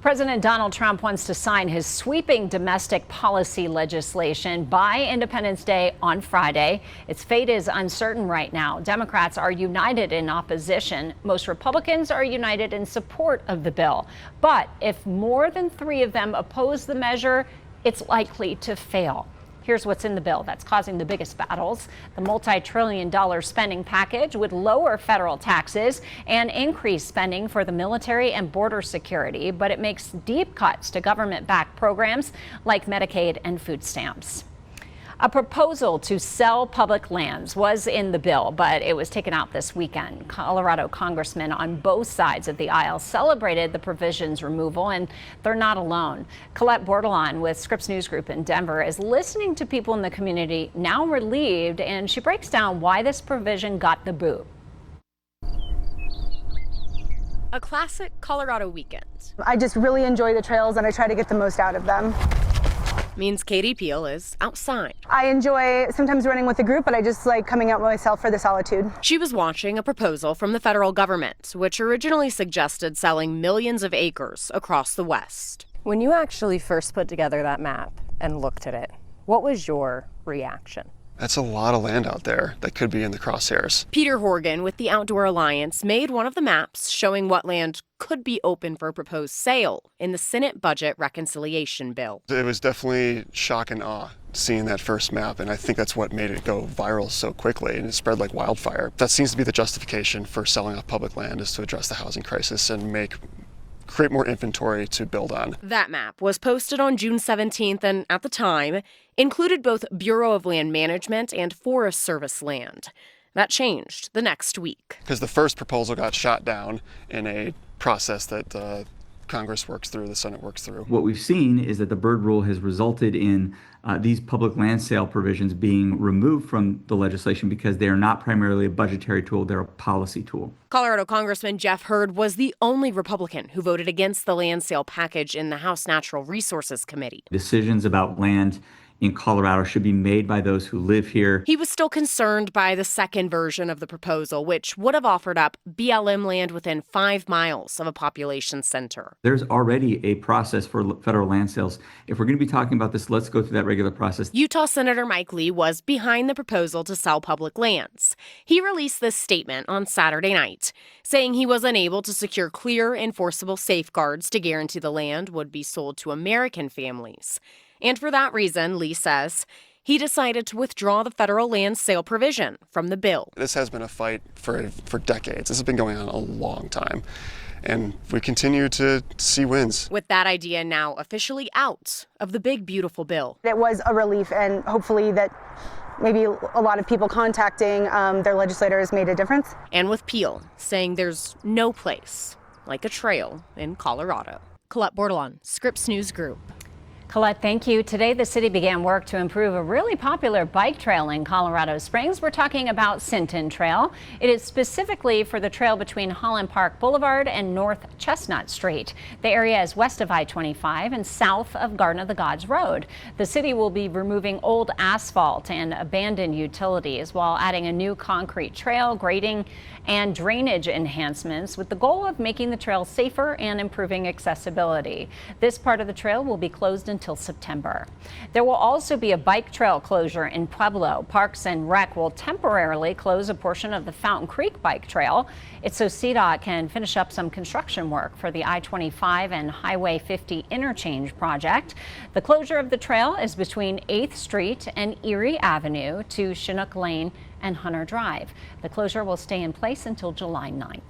President Donald Trump wants to sign his sweeping domestic policy legislation by Independence Day on Friday. Its fate is uncertain right now. Democrats are united in opposition. Most Republicans are united in support of the bill. But if more than 3 of them oppose the measure, it's likely to fail. Here's what's in the bill that's causing the biggest battles. The multi-trillion-dollar spending package would lower federal taxes and increase spending for the military and border security, but it makes deep cuts to government-backed programs like Medicaid and food stamps. A proposal to sell public lands was in the bill, but it was taken out this weekend. Colorado congressmen on both sides of the aisle celebrated the provision's removal, and they're not alone. Colette Bordelon with Scripps News Group in Denver is listening to people in the community now relieved, and she breaks down why this provision got the boot. A classic Colorado weekend. I just really enjoy the trails and I try to get the most out of them. Means Katie Peel is outside. I enjoy sometimes running with the group, but I just like coming out myself for the solitude. She was watching a proposal from the federal government, which originally suggested selling millions of acres across the West. When you actually first put together that map and looked at it, what was your reaction? That's a lot of land out there that could be in the crosshairs. Peter Horgan with the Outdoor Alliance made one of the maps showing what land could be open for proposed sale in the Senate budget reconciliation bill. It was definitely shock and awe seeing that first map, and I think that's what made it go viral so quickly, and it spread like wildfire. That seems to be the justification for selling off public land, is to address the housing crisis and create more inventory to build on. That map was posted on June 17th and at the time included both Bureau of Land Management and Forest Service land. That changed the next week. Because the first proposal got shot down in a process that Congress works through, the Senate works through. What we've seen is that the Byrd Rule has resulted in these public land sale provisions being removed from the legislation because they are not primarily a budgetary tool, they're a policy tool. Colorado Congressman Jeff Hurd was the only Republican who voted against the land sale package in the House Natural Resources Committee. Decisions about land in Colorado should be made by those who live here. He was still concerned by the second version of the proposal, which would have offered up BLM land within 5 miles of a population center. There's already a process for federal land sales. If we're going to be talking about this, let's go through that regular process. Utah Senator Mike Lee was behind the proposal to sell public lands. He released this statement on Saturday night, saying he was unable to secure clear, enforceable safeguards to guarantee the land would be sold to American families. And for that reason, Lee says, he decided to withdraw the federal land sale provision from the bill. This has been a fight for decades. This has been going on a long time. And we continue to see wins. With that idea now officially out of the big, beautiful bill. It was a relief, and hopefully that maybe a lot of people contacting their legislators made a difference. And with Peel saying there's no place like a trail in Colorado. Colette Bordelon, Scripps News Group. Colette, thank you. Today, the city began work to improve a really popular bike trail in Colorado Springs. We're talking about Sinton Trail. It is specifically for the trail between Holland Park Boulevard and North Chestnut Street. The area is west of I-25 and south of Garden of the Gods Road. The city will be removing old asphalt and abandoned utilities while adding a new concrete trail, grading, and drainage enhancements with the goal of making the trail safer and improving accessibility. This part of the trail will be closed until September. There will also be a bike trail closure in Pueblo. Parks and Rec will temporarily close a portion of the Fountain Creek bike trail. It's so CDOT can finish up some construction work for the I-25 and Highway 50 interchange project. The closure of the trail is between 8th Street and Erie Avenue to Chinook Lane and Hunter Drive. The closure will stay in place until July 9th.